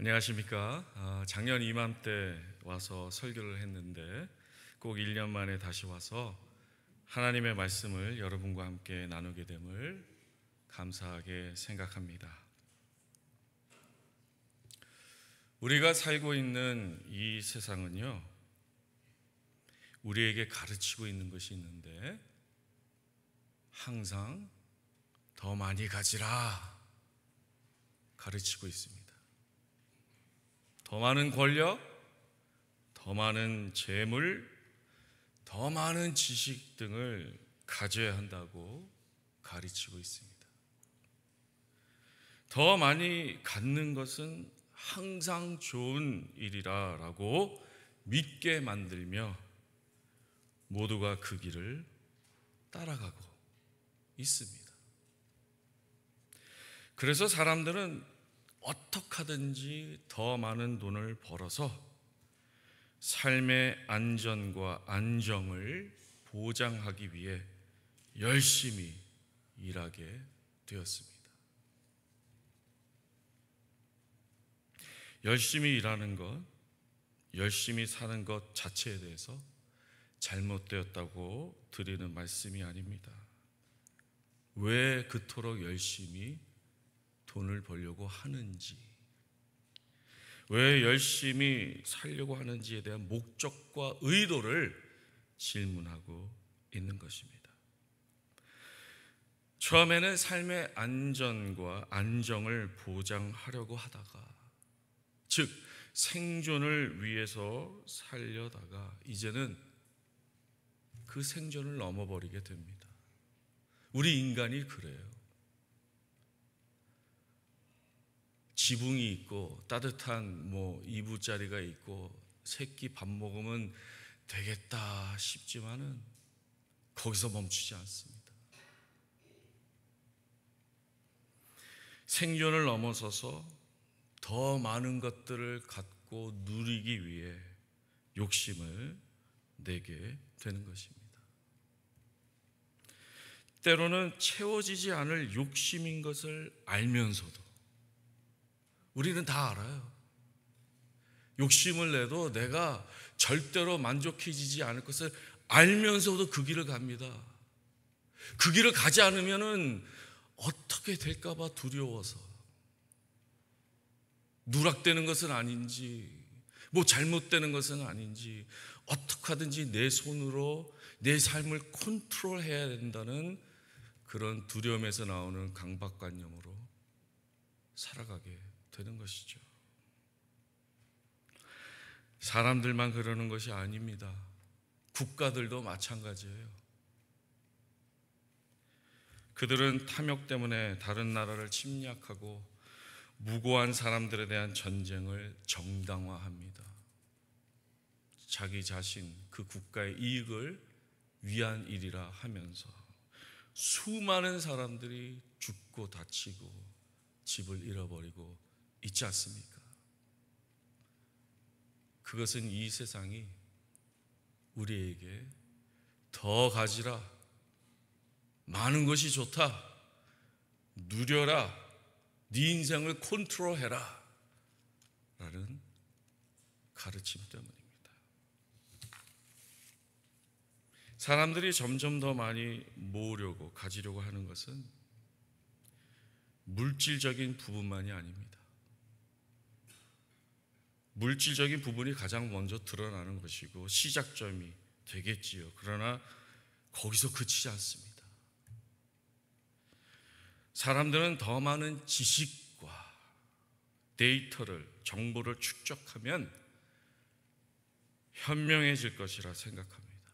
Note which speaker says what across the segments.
Speaker 1: 안녕하십니까. 작년 이맘때 와서 설교를 했는데 꼭 1년 만에 다시 와서 하나님의 말씀을 여러분과 함께 나누게 됨을 감사하게 생각합니다. 우리가 살고 있는 이 세상은요, 우리에게 가르치고 있는 것이 있는데 항상 더 많이 가지라 가르치고 있습니다. 더 많은 권력, 더 많은 재물, 더 많은 지식 등을 가져야 한다고 가르치고 있습니다. 더 많이 갖는 것은 항상 좋은 일이라고 믿게 만들며 모두가 그 길을 따라가고 있습니다. 그래서 사람들은 어떻게 하든지 더 많은 돈을 벌어서 삶의 안전과 안정을 보장하기 위해 열심히 일하게 되었습니다. 열심히 일하는 것, 열심히 사는 것 자체에 대해서 잘못되었다고 드리는 말씀이 아닙니다. 왜 그토록 열심히 돈을 벌려고 하는지, 왜 열심히 살려고 하는지에 대한 목적과 의도를 질문하고 있는 것입니다. 처음에는 삶의 안전과 안정을 보장하려고 하다가, 즉 생존을 위해서 살려다가 이제는 그 생존을 넘어버리게 됩니다. 우리 인간이 그래요. 지붕이 있고 따뜻한 이부자리가 있고 새끼 밥 먹으면 되겠다 싶지만은 거기서 멈추지 않습니다. 생존을 넘어서서 더 많은 것들을 갖고 누리기 위해 욕심을 내게 되는 것입니다. 때로는 채워지지 않을 욕심인 것을 알면서도 우리는 다 알아요. 욕심을 내도 내가 절대로 만족해지지 않을 것을 알면서도 그 길을 갑니다. 그 길을 가지 않으면은 어떻게 될까 봐 두려워서, 누락되는 것은 아닌지, 잘못되는 것은 아닌지, 어떻게 하든지 내 손으로 내 삶을 컨트롤해야 된다는 그런 두려움에서 나오는 강박관념으로 살아가게 되는 것이죠. 사람들만 그러는 것이 아닙니다. 국가들도 마찬가지예요. 그들은 탐욕 때문에 다른 나라를 침략하고 무고한 사람들에 대한 전쟁을 정당화합니다. 자기 자신, 그 국가의 이익을 위한 일이라 하면서 수많은 사람들이 죽고 다치고 집을 잃어버리고 있지 않습니까? 그것은 이 세상이 우리에게 더 가지라, 많은 것이 좋다, 누려라, 네 인생을 컨트롤해라 라는 가르침 때문입니다. 사람들이 점점 더 많이 모으려고, 가지려고 하는 것은 물질적인 부분만이 아닙니다. 물질적인 부분이 가장 먼저 드러나는 것이고 시작점이 되겠지요. 그러나 거기서 그치지 않습니다. 사람들은 더 많은 지식과 데이터를, 정보를 축적하면 현명해질 것이라 생각합니다.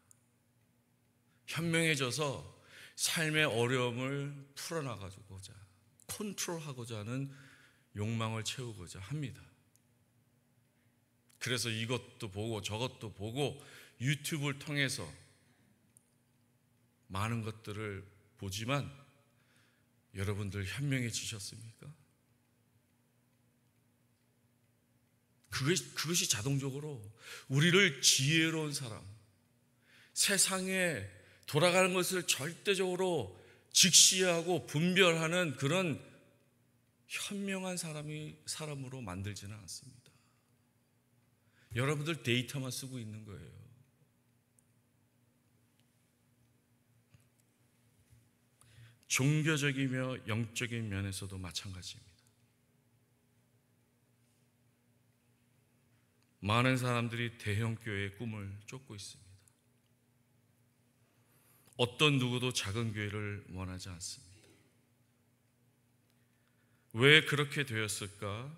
Speaker 1: 현명해져서 삶의 어려움을 풀어나가고자, 컨트롤하고자 하는 욕망을 채우고자 합니다. 그래서 이것도 보고 저것도 보고 유튜브를 통해서 많은 것들을 보지만 여러분들 현명해지셨습니까? 그것이 자동적으로 우리를 지혜로운 사람, 세상에 돌아가는 것을 절대적으로 직시하고 분별하는 그런 현명한 사람으로 만들지는 않습니다. 여러분들 데이터만 쓰고 있는 거예요. 종교적이며 영적인 면에서도 마찬가지입니다. 많은 사람들이 대형 교회의 꿈을 쫓고 있습니다. 어떤 누구도 작은 교회를 원하지 않습니다. 왜 그렇게 되었을까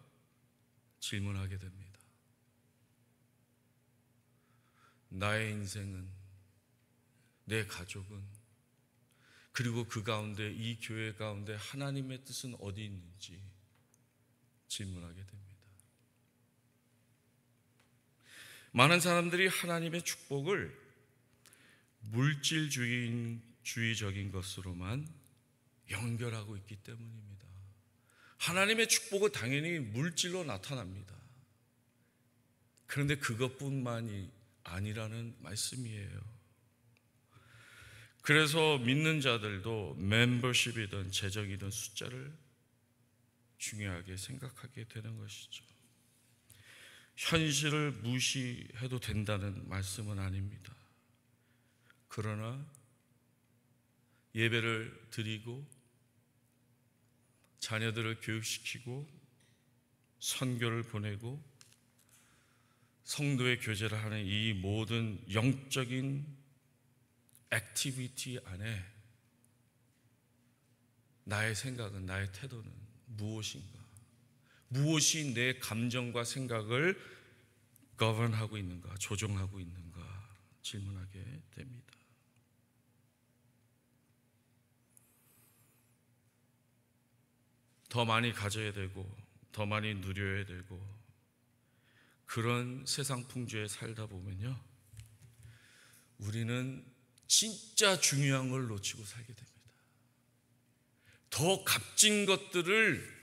Speaker 1: 질문하게 됩니다. 나의 인생은, 내 가족은, 그리고 그 가운데, 이 교회 가운데 하나님의 뜻은 어디 있는지 질문하게 됩니다. 많은 사람들이 하나님의 축복을 물질주의적인 것으로만 연결하고 있기 때문입니다. 하나님의 축복은 당연히 물질로 나타납니다. 그런데 그것뿐만이 아니라는 말씀이에요. 그래서 믿는 자들도 멤버십이든 재정이든 숫자를 중요하게 생각하게 되는 것이죠. 현실을 무시해도 된다는 말씀은 아닙니다. 그러나 예배를 드리고 자녀들을 교육시키고 선교를 보내고 성도의 교제를 하는 이 모든 영적인 액티비티 안에 나의 생각은, 나의 태도는 무엇인가? 무엇이 내 감정과 생각을 govern하고 있는가, 조종하고 있는가 질문하게 됩니다. 더 많이 가져야 되고 더 많이 누려야 되고 그런 세상 풍조에 살다 보면요, 우리는 진짜 중요한 걸 놓치고 살게 됩니다. 더 값진 것들을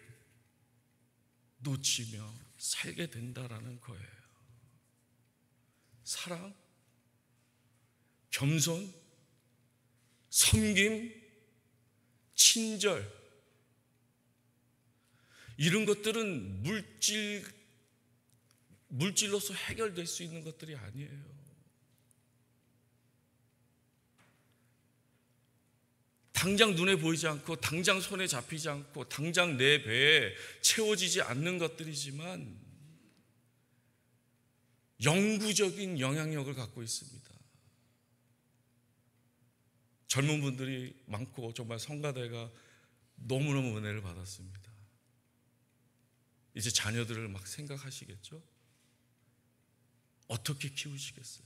Speaker 1: 놓치며 살게 된다라는 거예요. 사랑, 겸손, 섬김, 친절, 이런 것들은 물질로서 해결될 수 있는 것들이 아니에요. 당장 눈에 보이지 않고 당장 손에 잡히지 않고 당장 내 배에 채워지지 않는 것들이지만 영구적인 영향력을 갖고 있습니다. 젊은 분들이 많고 정말 성가대가 너무너무 은혜를 받았습니다. 이제 자녀들을 막 생각하시겠죠? 어떻게 키우시겠어요?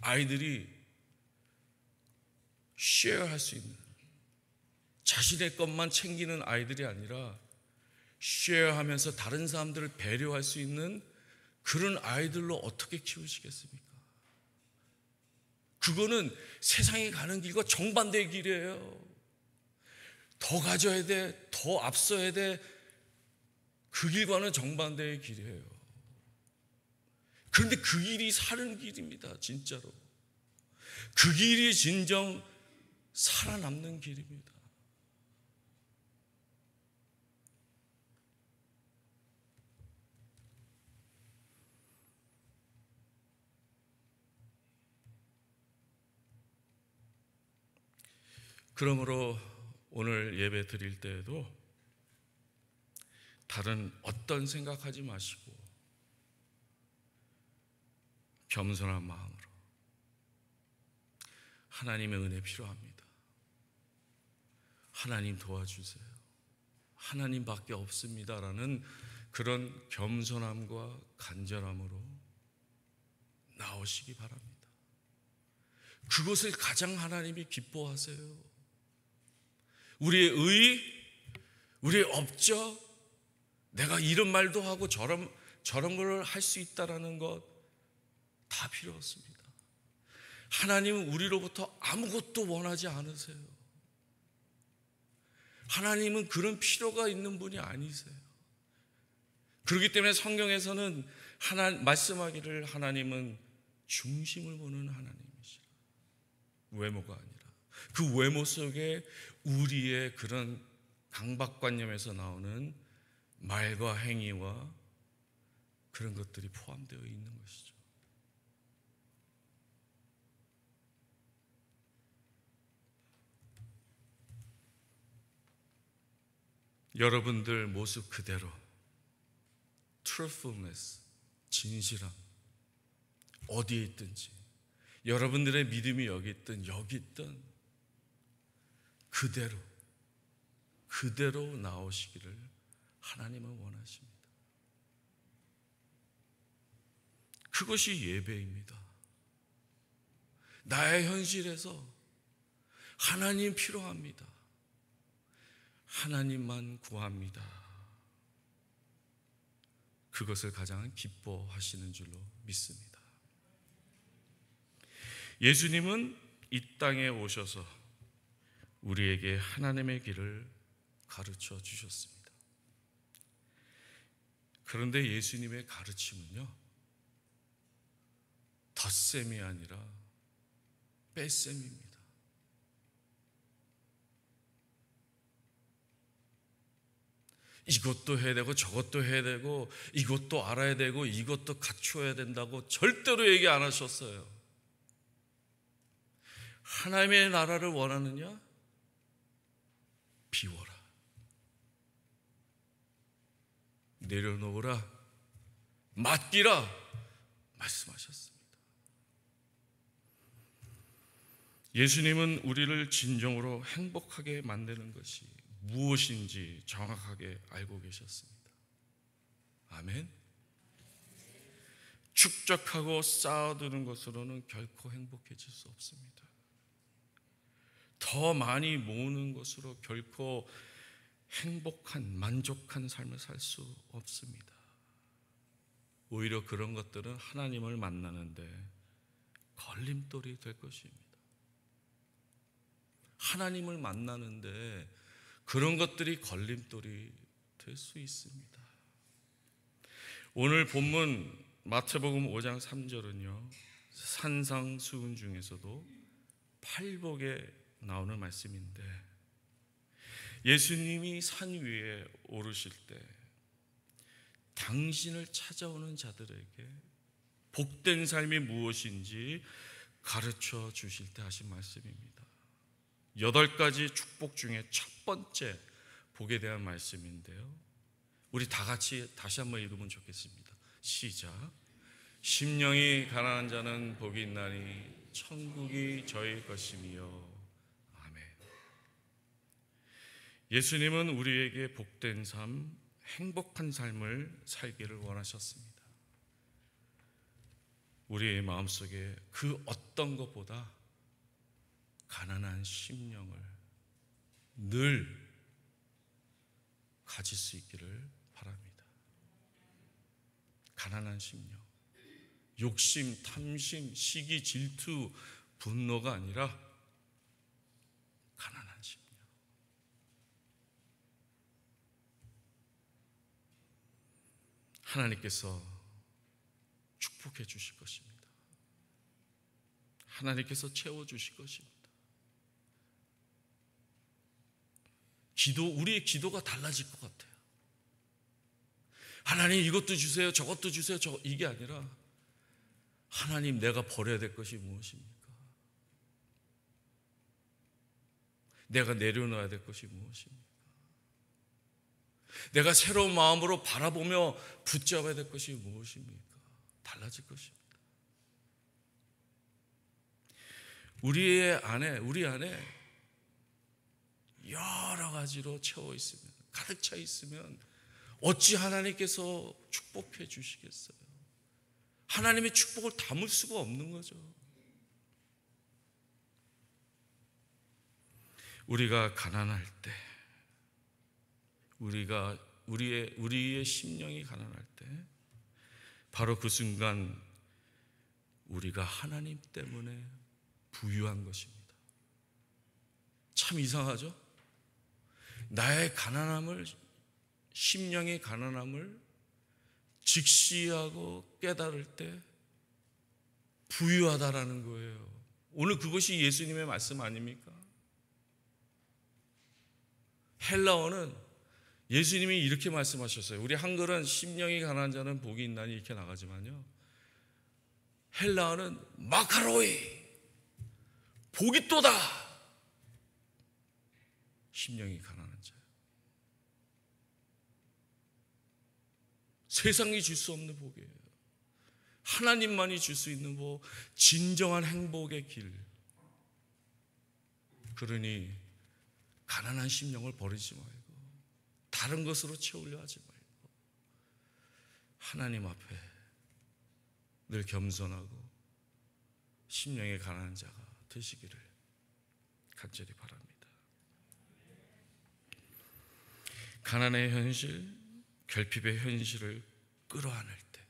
Speaker 1: 아이들이 쉐어할 수 있는, 자신의 것만 챙기는 아이들이 아니라 쉐어하면서 다른 사람들을 배려할 수 있는 그런 아이들로 어떻게 키우시겠습니까? 그거는 세상에 가는 길과 정반대의 길이에요. 더 가져야 돼, 더 앞서야 돼. 그 길과는 정반대의 길이에요. 그런데 그 길이 사는 길입니다. 진짜로 그 길이 진정 살아남는 길입니다. 그러므로 오늘 예배 드릴 때에도 다른 어떤 생각하지 마시고 겸손한 마음으로 하나님의 은혜 필요합니다. 하나님 도와주세요. 하나님밖에 없습니다라는 그런 겸손함과 간절함으로 나오시기 바랍니다. 그것을 가장 하나님이 기뻐하세요. 우리의 의, 우리의 업적, 내가 이런 말도 하고 저런 걸 할 수 있다라는 것 다 필요 없습니다. 하나님은 우리로부터 아무것도 원하지 않으세요. 하나님은 그런 필요가 있는 분이 아니세요. 그렇기 때문에 성경에서는 말씀하기를 하나님은 중심을 보는 하나님이시라. 외모가 아니라. 그 외모 속에 우리의 그런 강박관념에서 나오는 말과 행위와 그런 것들이 포함되어 있는 것이죠. 여러분들 모습 그대로 truthfulness, 진실함, 어디에 있든지 여러분들의 믿음이 여기 있든 여기 있든 그대로 나오시기를 하나님은 원하십니다. 그것이 예배입니다. 나의 현실에서 하나님 필요합니다. 하나님만 구합니다. 그것을 가장 기뻐하시는 줄로 믿습니다. 예수님은 이 땅에 오셔서 우리에게 하나님의 길을 가르쳐 주셨습니다. 그런데 예수님의 가르침은요, 덧셈이 아니라 뺄셈입니다. 이것도 해야 되고 저것도 해야 되고 이것도 알아야 되고 이것도 갖추어야 된다고 절대로 얘기 안 하셨어요. 하나님의 나라를 원하느냐? 비워라, 내려놓으라, 맡기라 말씀하셨습니다. 예수님은 우리를 진정으로 행복하게 만드는 것이 무엇인지 정확하게 알고 계셨습니다. 아멘. 축적하고 쌓아두는 것으로는 결코 행복해질 수 없습니다. 더 많이 모으는 것으로 결코 행복한, 만족한 삶을 살 수 없습니다. 오히려 그런 것들은 하나님을 만나는데 걸림돌이 될 것입니다. 하나님을 만나는데 그런 것들이 걸림돌이 될 수 있습니다. 오늘 본문 마태복음 5장 3절은요, 산상수훈 중에서도 팔복에 나오는 말씀인데, 예수님이 산 위에 오르실 때 당신을 찾아오는 자들에게 복된 삶이 무엇인지 가르쳐 주실 때 하신 말씀입니다. 8가지 축복 중에 첫 번째 복에 대한 말씀인데요, 우리 다 같이 다시 한번 읽으면 좋겠습니다. 시작. 심령이 가난한 자는 복이 있나니 천국이 저희 것이며. 아멘. 예수님은 우리에게 복된 삶, 행복한 삶을 살기를 원하셨습니다. 우리의 마음속에 그 어떤 것보다 가난한 심령을 늘 가질 수 있기를 바랍니다. 가난한 심령, 욕심, 탐심, 시기, 질투, 분노가 아니라 가난한 심령. 하나님께서 축복해 주실 것입니다. 하나님께서 채워 주실 것입니다. 우리의 기도가 달라질 것 같아요. 하나님 이것도 주세요, 저것도 주세요, 이게 아니라 하나님, 내가 버려야 될 것이 무엇입니까? 내가 내려놔야 될 것이 무엇입니까? 내가 새로운 마음으로 바라보며 붙잡아야 될 것이 무엇입니까? 달라질 것입니다. 우리 안에 여러 가지로 채워 있으면, 가득 차 있으면 어찌 하나님께서 축복해 주시겠어요? 하나님의 축복을 담을 수가 없는 거죠. 우리가 가난할 때, 우리의 심령이 가난할 때, 바로 그 순간 우리가 하나님 때문에 부유한 것입니다. 참 이상하죠? 나의 가난함을, 심령의 가난함을 직시하고 깨달을 때 부유하다라는 거예요. 오늘 그것이 예수님의 말씀 아닙니까? 헬라어는 예수님이 이렇게 말씀하셨어요. 우리 한글은 심령이 가난한 자는 복이 있나니 이렇게 나가지만요, 헬라어는 마카로이, 복이 또다. 심령이 가난한 자, 세상이 줄 수 없는 복이에요. 하나님만이 줄 수 있는 복, 진정한 행복의 길. 그러니 가난한 심령을 버리지 말고 다른 것으로 채우려 하지 말고 하나님 앞에 늘 겸손하고 심령의 가난한 자가 되시기를 간절히 바랍니다. 가난의 현실, 결핍의 현실을 끌어안을 때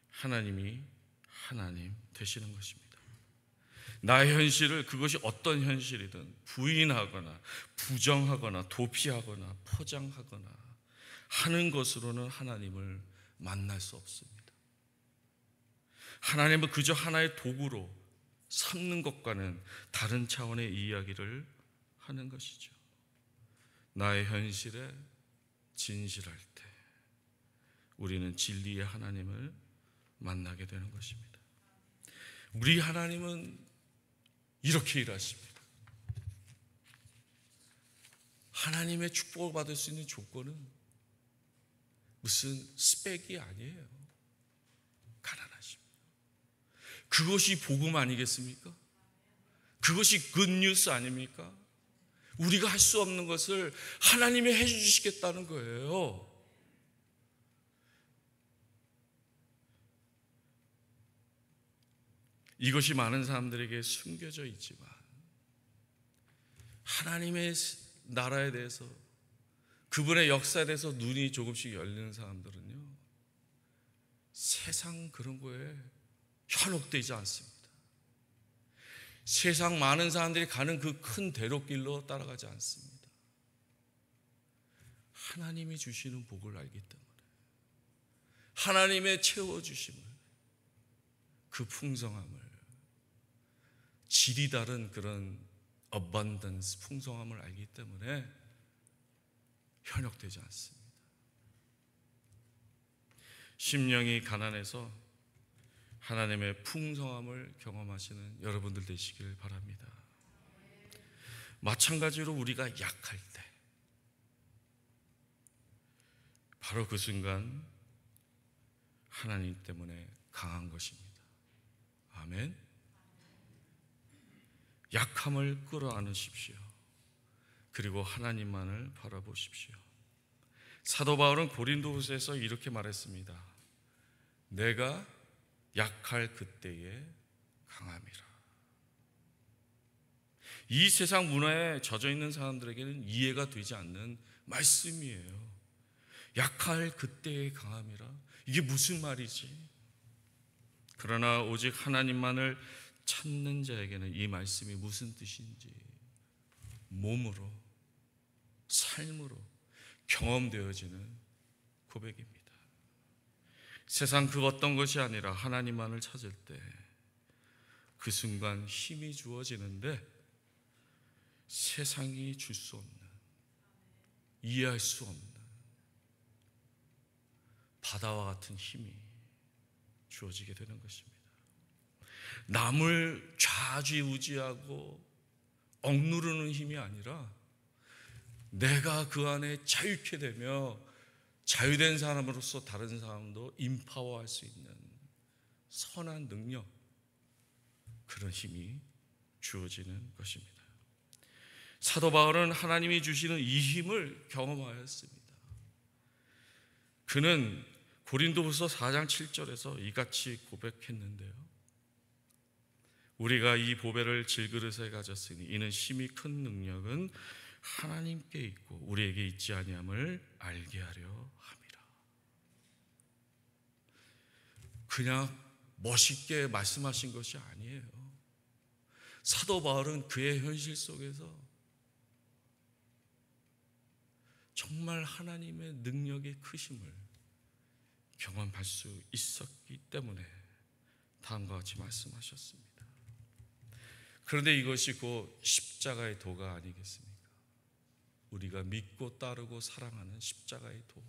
Speaker 1: 하나님이 하나님 되시는 것입니다. 나의 현실을, 그것이 어떤 현실이든 부인하거나 부정하거나 도피하거나 포장하거나 하는 것으로는 하나님을 만날 수 없습니다. 하나님은 그저 하나의 도구로 삼는 것과는 다른 차원의 이야기를 하는 것이죠. 나의 현실에 진실할 때 우리는 진리의 하나님을 만나게 되는 것입니다. 우리 하나님은 이렇게 일하십니다. 하나님의 축복을 받을 수 있는 조건은 무슨 스펙이 아니에요. 가난하십니다. 그것이 복음 아니겠습니까? 그것이 굿뉴스 아닙니까? 우리가 할 수 없는 것을 하나님이 해주시겠다는 거예요. 이것이 많은 사람들에게 숨겨져 있지만 하나님의 나라에 대해서, 그분의 역사에 대해서 눈이 조금씩 열리는 사람들은요, 세상 그런 거에 현혹되지 않습니다. 세상 많은 사람들이 가는 그 큰 대로길로 따라가지 않습니다. 하나님이 주시는 복을 알기 때문에, 하나님의 채워주심을, 그 풍성함을, 질이 다른 그런 abundance, 풍성함을 알기 때문에 현혹되지 않습니다. 심령이 가난해서 하나님의 풍성함을 경험하시는 여러분들 되시길 바랍니다. 마찬가지로 우리가 약할 때 바로 그 순간 하나님 때문에 강한 것입니다. 아멘. 약함을 끌어안으십시오. 그리고 하나님만을 바라보십시오. 사도 바울은 고린도후서에서 이렇게 말했습니다. 내가 약할 그때에 강함이라. 이 세상 문화에 젖어 있는 사람들에게는 이해가 되지 않는 말씀이에요. 약할 그때의 강함이라. 이게 무슨 말이지? 그러나 오직 하나님만을 찾는 자에게는 이 말씀이 무슨 뜻인지 몸으로, 삶으로 경험되어지는 고백입니다. 세상 그 어떤 것이 아니라 하나님만을 찾을 때 그 순간 힘이 주어지는데 세상이 줄 수 없는, 이해할 수 없는 바다와 같은 힘이 주어지게 되는 것입니다. 남을 좌지우지하고 억누르는 힘이 아니라 내가 그 안에 자유케 되며 자유된 사람으로서 다른 사람도 임파워할 수 있는 선한 능력, 그런 힘이 주어지는 것입니다. 사도 바울은 하나님이 주시는 이 힘을 경험하였습니다. 그는 고린도후서 4장 7절에서 이같이 고백했는데요. 우리가 이 보배를 질그릇에 가졌으니 이는 심히 큰 능력은 하나님께 있고 우리에게 있지 아니함을 알게 하려 함이라. 그냥 멋있게 말씀하신 것이 아니에요. 사도 바울은 그의 현실 속에서 정말 하나님의 능력의 크심을 경험할 수 있었기 때문에 다음과 같이 말씀하셨습니다. 그런데 이것이 곧 십자가의 도가 아니겠습니까? 우리가 믿고 따르고 사랑하는 십자가의 도.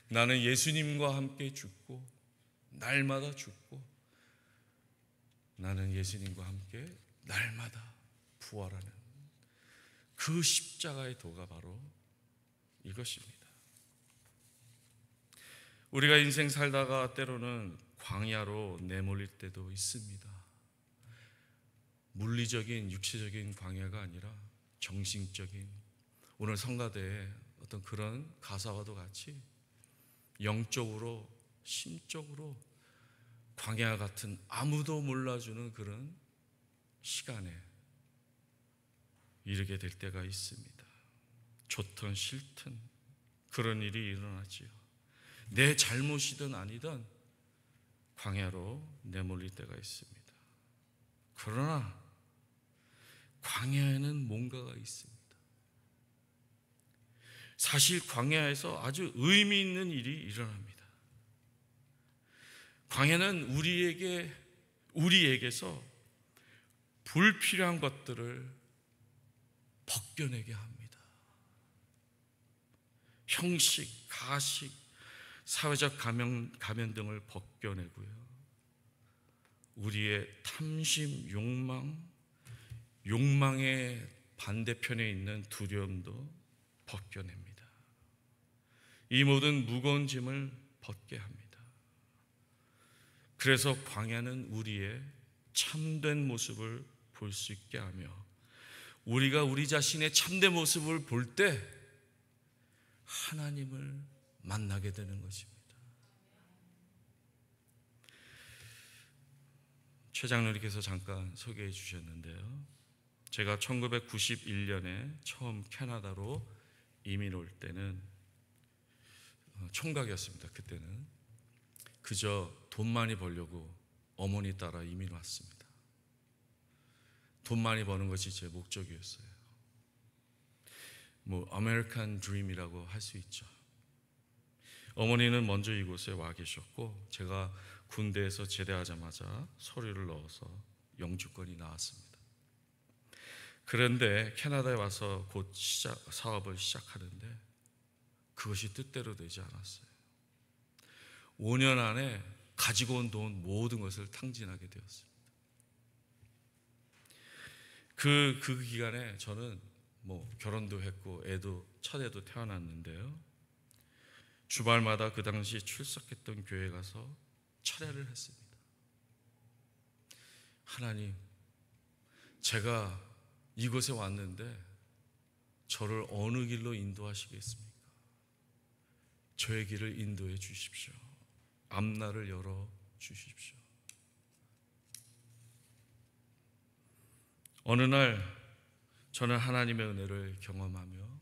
Speaker 1: 나는 예수님과 함께 죽고 날마다 죽고 나는 예수님과 함께 날마다 부활하는 그 십자가의 도가 바로 이것입니다. 우리가 인생 살다가 때로는 광야로 내몰릴 때도 있습니다. 물리적인 육체적인 광야가 아니라 정신적인, 오늘 성가대의 어떤 그런 가사와도 같이 영적으로 심적으로 광야 같은 아무도 몰라주는 그런 시간에 이르게 될 때가 있습니다. 좋든 싫든 그런 일이 일어나지요. 내 잘못이든 아니든 광야로 내몰릴 때가 있습니다. 그러나 광야에는 뭔가가 있습니다. 사실 광야에서 아주 의미 있는 일이 일어납니다. 광야는 우리에게서 불필요한 것들을 벗겨내게 합니다. 형식, 가식, 사회적 가면 등을 벗겨내고요. 우리의 탐심, 욕망의 반대편에 있는 두려움도 벗겨냅니다. 이 모든 무거운 짐을 벗게 합니다. 그래서 광야는 우리의 참된 모습을 볼 수 있게 하며 우리가 우리 자신의 참된 모습을 볼 때 하나님을 만나게 되는 것입니다. 최 장로님께서 잠깐 소개해 주셨는데요. 제가 1991년에 처음 캐나다로 이민 올 때는 총각이었습니다. 그때는 그저 돈 많이 벌려고 어머니 따라 이민 왔습니다. 돈 많이 버는 것이 제 목적이었어요. 아메리칸 드림이라고 할 수 있죠. 어머니는 먼저 이곳에 와 계셨고 제가 군대에서 제대하자마자 서류를 넣어서 영주권이 나왔습니다. 그런데 캐나다에 와서 곧 사업을 시작하는데 그것이 뜻대로 되지 않았어요. 5년 안에 가지고 온 돈 모든 것을 탕진하게 되었습니다. 그 기간에 저는 결혼도 했고 첫 애도 태어났는데요. 주말마다 그 당시 출석했던 교회에 가서 철회를 했습니다. 하나님, 제가 이곳에 왔는데 저를 어느 길로 인도하시겠습니까? 저의 길을 인도해 주십시오. 앞날을 열어 주십시오. 어느 날 저는 하나님의 은혜를 경험하며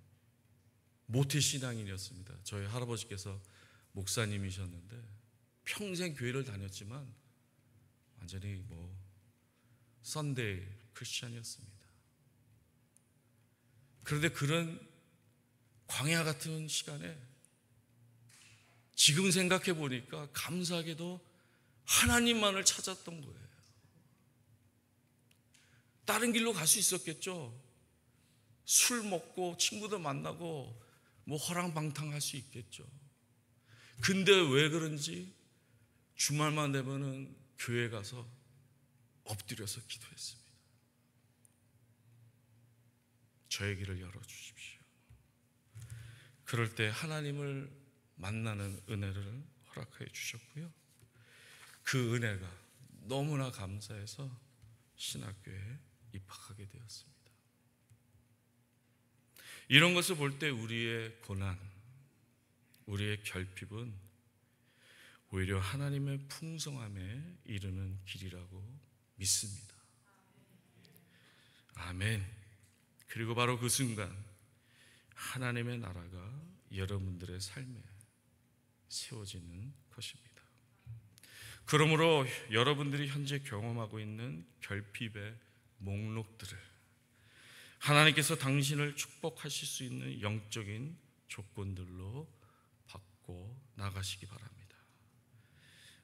Speaker 1: 모태신앙인이었습니다. 저희 할아버지께서 목사님이셨는데 평생 교회를 다녔지만 완전히 선데이 크리스찬이었습니다. 그런데 그런 광야 같은 시간에 지금 생각해 보니까 감사하게도 하나님만을 찾았던 거예요. 다른 길로 갈 수 있었겠죠. 술 먹고 친구들 만나고 허랑방탕할 수 있겠죠. 근데 왜 그런지 주말만 되면은 교회 가서 엎드려서 기도했습니다. 저의 길을 열어주십시오. 그럴 때 하나님을 만나는 은혜를 허락해 주셨고요. 그 은혜가 너무나 감사해서 신학교에 입학하게 되었습니다. 이런 것을 볼 때 우리의 고난, 우리의 결핍은 오히려 하나님의 풍성함에 이르는 길이라고 믿습니다. 아멘. 그리고 바로 그 순간 하나님의 나라가 여러분들의 삶에 세워지는 것입니다. 그러므로 여러분들이 현재 경험하고 있는 결핍의 목록들을 하나님께서 당신을 축복하실 수 있는 영적인 조건들로 바꿔 나가시기 바랍니다.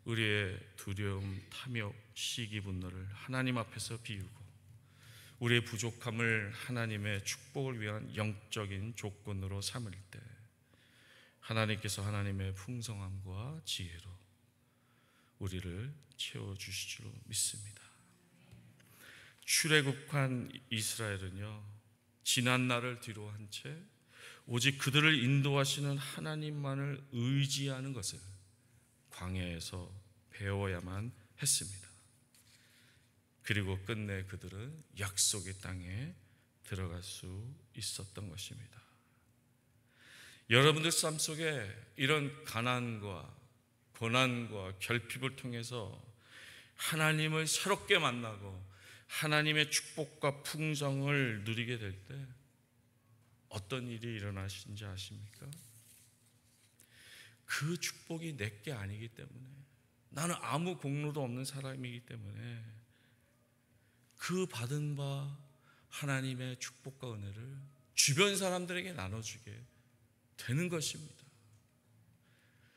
Speaker 1: 우리의 두려움, 탐욕, 시기, 분노를 하나님 앞에서 비우고 우리의 부족함을 하나님의 축복을 위한 영적인 조건으로 삼을 때 하나님께서 하나님의 풍성함과 지혜로 우리를 채워주실 줄로 믿습니다. 출애굽한 이스라엘은요, 지난 날을 뒤로 한 채 오직 그들을 인도하시는 하나님만을 의지하는 것을 광야에서 배워야만 했습니다. 그리고 끝내 그들은 약속의 땅에 들어갈 수 있었던 것입니다. 여러분들 삶 속에 이런 가난과 고난과 결핍을 통해서 하나님을 새롭게 만나고 하나님의 축복과 풍성을 누리게 될 때 어떤 일이 일어나시는지 아십니까? 그 축복이 내게 아니기 때문에, 나는 아무 공로도 없는 사람이기 때문에 그 받은 바 하나님의 축복과 은혜를 주변 사람들에게 나눠주게 되는 것입니다.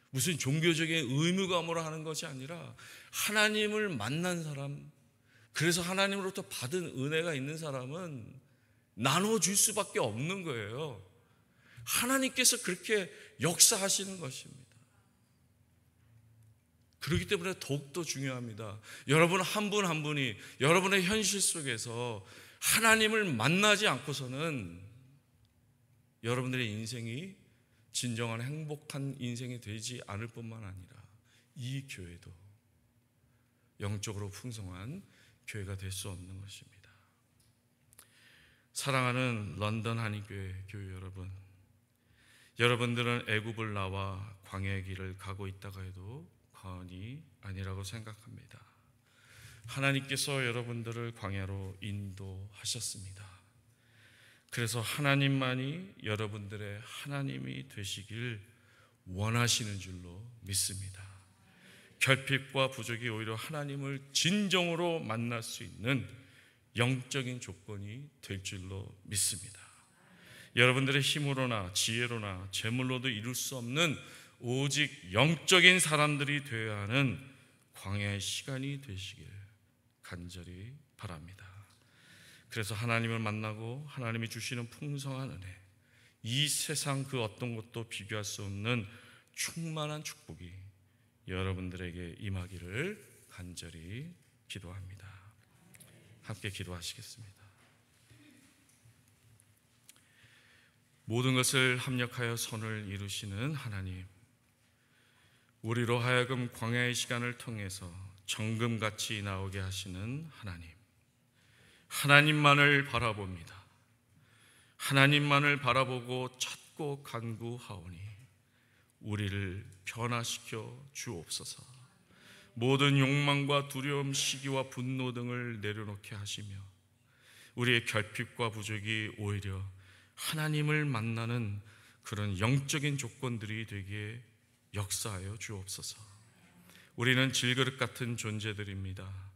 Speaker 1: 무슨 종교적인 의무감으로 하는 것이 아니라 하나님을 만난 사람, 그래서 하나님으로부터 받은 은혜가 있는 사람은 나눠줄 수밖에 없는 거예요. 하나님께서 그렇게 역사하시는 것입니다. 그렇기 때문에 더욱더 중요합니다. 여러분 한 분 한 분이 여러분의 현실 속에서 하나님을 만나지 않고서는 여러분들의 인생이 진정한 행복한 인생이 되지 않을 뿐만 아니라 이 교회도 영적으로 풍성한 교회가 될 수 없는 것입니다. 사랑하는 런던 한인교회 교회 여러분, 여러분들은 애굽을 나와 광야의 길을 가고 있다가 해도 과언이 아니라고 생각합니다. 하나님께서 여러분들을 광야로 인도하셨습니다. 그래서 하나님만이 여러분들의 하나님이 되시길 원하시는 줄로 믿습니다. 결핍과 부족이 오히려 하나님을 진정으로 만날 수 있는 영적인 조건이 될 줄로 믿습니다. 여러분들의 힘으로나 지혜로나 재물로도 이룰 수 없는 오직 영적인 사람들이 되어야 하는 광야의 시간이 되시길 간절히 바랍니다. 그래서 하나님을 만나고 하나님이 주시는 풍성한 은혜, 이 세상 그 어떤 것도 비교할 수 없는 충만한 축복이 여러분들에게 임하기를 간절히 기도합니다. 함께 기도하시겠습니다. 모든 것을 합력하여 선을 이루시는 하나님, 우리로 하여금 광야의 시간을 통해서 정금같이 나오게 하시는 하나님, 하나님만을 바라봅니다. 하나님만을 바라보고 찾고 간구하오니 우리를 변화시켜 주옵소서. 모든 욕망과 두려움, 시기와 분노 등을 내려놓게 하시며 우리의 결핍과 부족이 오히려 하나님을 만나는 그런 영적인 조건들이 되게 역사하여 주옵소서. 우리는 질그릇 같은 존재들입니다.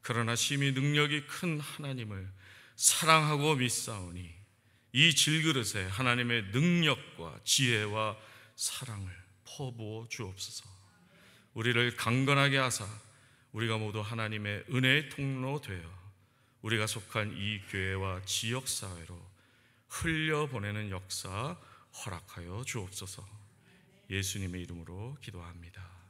Speaker 1: 그러나 심히 능력이 큰 하나님을 사랑하고 믿사오니 이 질그릇에 하나님의 능력과 지혜와 사랑을 퍼부어 주옵소서. 우리를 강건하게 하사 우리가 모두 하나님의 은혜의 통로 되어 우리가 속한 이 교회와 지역사회로 흘려보내는 역사 허락하여 주옵소서. 예수님의 이름으로 기도합니다.